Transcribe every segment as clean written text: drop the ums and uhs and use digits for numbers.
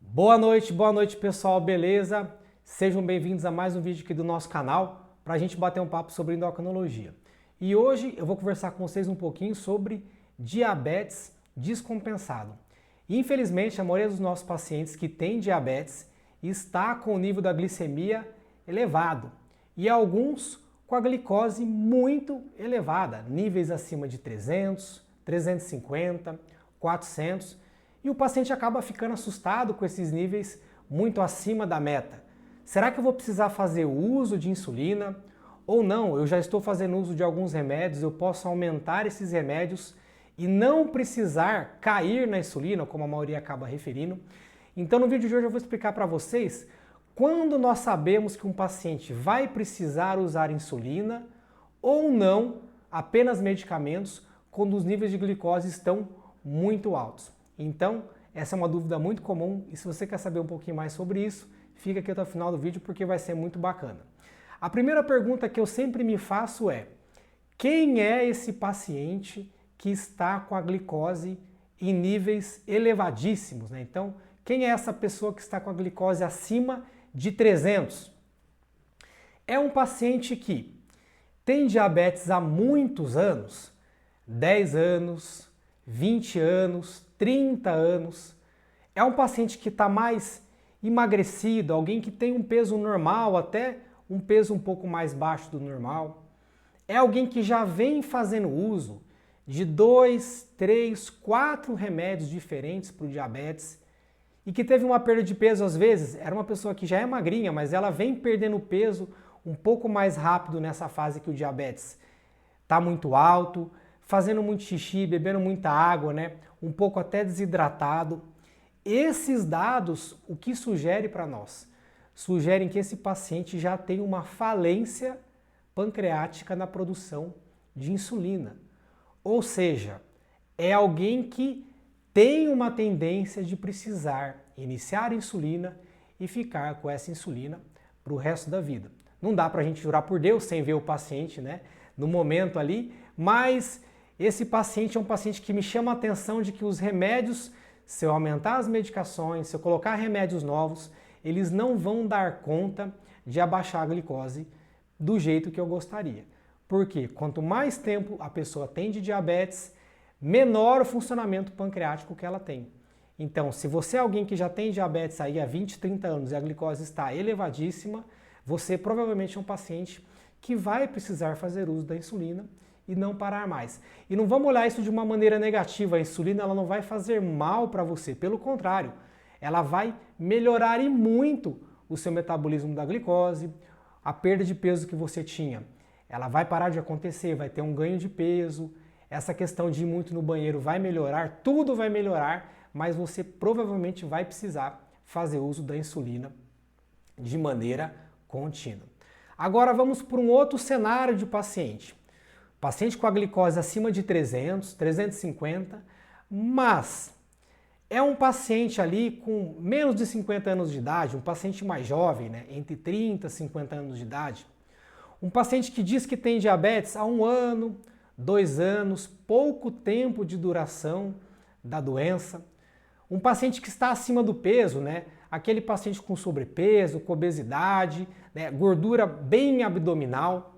Boa noite pessoal, beleza? Sejam bem-vindos a mais um vídeo aqui do nosso canal para a gente bater um papo sobre endocrinologia. E hoje eu vou conversar com vocês um pouquinho sobre diabetes descompensado. Infelizmente, a maioria dos nossos pacientes que têm diabetes está com o nível da glicemia elevado e alguns com a glicose muito elevada, níveis acima de 300, 350, 400, e o paciente acaba ficando assustado com esses níveis muito acima da meta. Será que eu vou precisar fazer uso de insulina? Ou não, eu já estou fazendo uso de alguns remédios, eu posso aumentar esses remédios e não precisar cair na insulina, como a maioria acaba referindo. Então no vídeo de hoje eu vou explicar para vocês quando nós sabemos que um paciente vai precisar usar insulina ou não, apenas medicamentos, quando os níveis de glicose estão muito altos. Então, essa é uma dúvida muito comum e se você quer saber um pouquinho mais sobre isso, fica aqui até o final do vídeo porque vai ser muito bacana. A primeira pergunta que eu sempre me faço é: quem é esse paciente que está com a glicose em níveis elevadíssimos, né? Então, quem é essa pessoa que está com a glicose acima de 300? É um paciente que tem diabetes há muitos anos, 10 anos, 20 anos, 30 anos. É um paciente que está mais emagrecido, alguém que tem um peso normal, até um peso um pouco mais baixo do normal. É alguém que já vem fazendo uso de 2, 3, 4 remédios diferentes para o diabetes e que teve uma perda de peso, às vezes, era uma pessoa que já é magrinha, mas ela vem perdendo peso um pouco mais rápido nessa fase que o diabetes está muito alto, fazendo muito xixi, bebendo muita água, né? Um pouco até desidratado. Esses dados, o que sugere para nós? Sugerem que esse paciente já tem uma falência pancreática na produção de insulina. Ou seja, é alguém que tem uma tendência de precisar iniciar a insulina e ficar com essa insulina para o resto da vida. Não dá para a gente jurar por Deus sem ver o paciente, né? No momento ali, mas esse paciente é um paciente que me chama a atenção de que os remédios, se eu aumentar as medicações, se eu colocar remédios novos, eles não vão dar conta de abaixar a glicose do jeito que eu gostaria. Porque quanto mais tempo a pessoa tem de diabetes, menor o funcionamento pancreático que ela tem. Então, se você é alguém que já tem diabetes aí há 20, 30 anos e a glicose está elevadíssima, você provavelmente é um paciente que vai precisar fazer uso da insulina e não parar mais. E não vamos olhar isso de uma maneira negativa. A insulina ela não vai fazer mal para você, pelo contrário, ela vai melhorar e muito o seu metabolismo da glicose, a perda de peso que você tinha, ela vai parar de acontecer, vai ter um ganho de peso, essa questão de ir muito no banheiro vai melhorar, tudo vai melhorar, mas você provavelmente vai precisar fazer uso da insulina de maneira contínua. Agora vamos para um outro cenário de paciente. Paciente com a glicose acima de 300, 350, mas é um paciente ali com menos de 50 anos de idade, um paciente mais jovem, né, entre 30 e 50 anos de idade. Um paciente que diz que tem diabetes há 1 ano, 2 anos, pouco tempo de duração da doença. Um paciente que está acima do peso, né, aquele paciente com sobrepeso, com obesidade, né, gordura bem abdominal.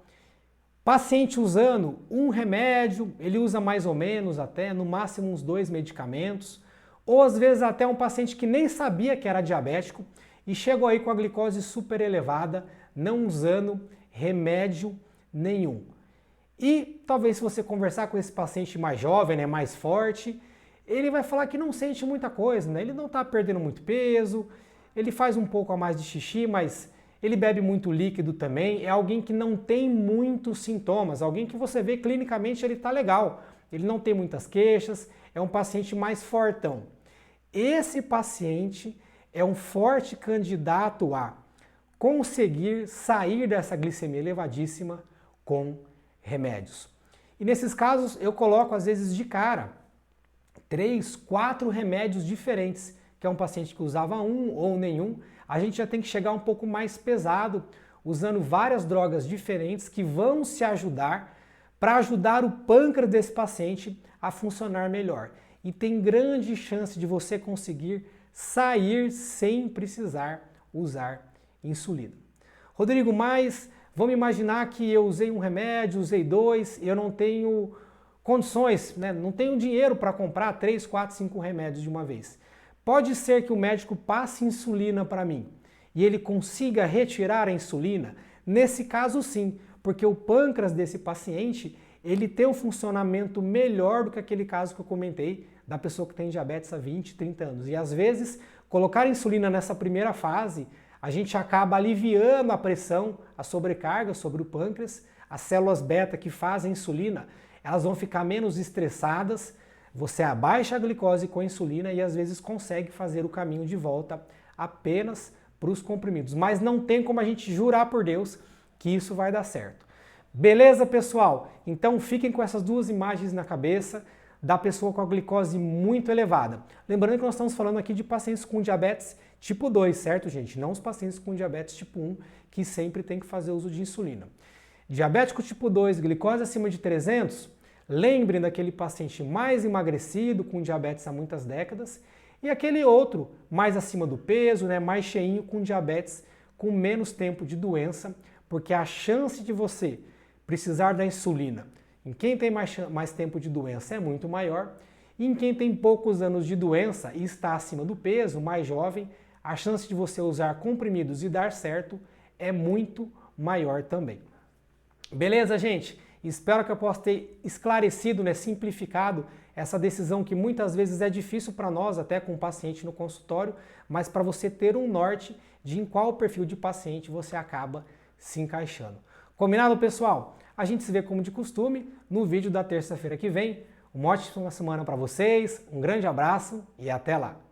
Paciente usando um remédio, ele usa mais ou menos até, no máximo uns 2 medicamentos, ou às vezes até um paciente que nem sabia que era diabético e chegou aí com a glicose super elevada, não usando remédio nenhum. E talvez se você conversar com esse paciente mais jovem, né, mais forte, ele vai falar que não sente muita coisa, né? Ele não está perdendo muito peso, ele faz um pouco a mais de xixi, mas ele bebe muito líquido também, é alguém que não tem muitos sintomas, alguém que você vê clinicamente ele está legal, ele não tem muitas queixas, é um paciente mais fortão. Esse paciente é um forte candidato a conseguir sair dessa glicemia elevadíssima com remédios. E nesses casos eu coloco às vezes de cara 3, 4 remédios diferentes, que é um paciente que usava um ou nenhum, a gente já tem que chegar um pouco mais pesado, usando várias drogas diferentes que vão se ajudar para ajudar o pâncreas desse paciente a funcionar melhor. E tem grande chance de você conseguir sair sem precisar usar insulina. Rodrigo, mas vamos imaginar que eu usei um remédio, usei dois, e eu não tenho condições, né? Não tenho dinheiro para comprar 3, 4, 5 remédios de uma vez. Pode ser que o médico passe insulina para mim e ele consiga retirar a insulina? Nesse caso, sim, porque o pâncreas desse paciente ele tem um funcionamento melhor do que aquele caso que eu comentei da pessoa que tem diabetes há 20, 30 anos. E às vezes, colocar insulina nessa primeira fase, a gente acaba aliviando a pressão, a sobrecarga sobre o pâncreas, as células beta que fazem insulina, elas vão ficar menos estressadas, você abaixa a glicose com a insulina e às vezes consegue fazer o caminho de volta apenas para os comprimidos. Mas não tem como a gente jurar por Deus que isso vai dar certo. Beleza, pessoal? Então fiquem com essas duas imagens na cabeça da pessoa com a glicose muito elevada. Lembrando que nós estamos falando aqui de pacientes com diabetes tipo 2, certo, gente? Não os pacientes com diabetes tipo 1, que sempre tem que fazer uso de insulina. Diabético tipo 2, glicose acima de 300, lembrem daquele paciente mais emagrecido, com diabetes há muitas décadas, e aquele outro mais acima do peso, né, mais cheinho, com diabetes com menos tempo de doença, porque a chance de você precisar da insulina em quem tem mais tempo de doença é muito maior, e em quem tem poucos anos de doença e está acima do peso, mais jovem, a chance de você usar comprimidos e dar certo é muito maior também. Beleza, gente? Espero que eu possa ter esclarecido, né, simplificado essa decisão que muitas vezes é difícil para nós, até com o paciente no consultório, mas para você ter um norte de em qual perfil de paciente você acaba se encaixando. Combinado, pessoal? A gente se vê como de costume no vídeo da terça-feira que vem. Uma ótima semana para vocês, um grande abraço e até lá!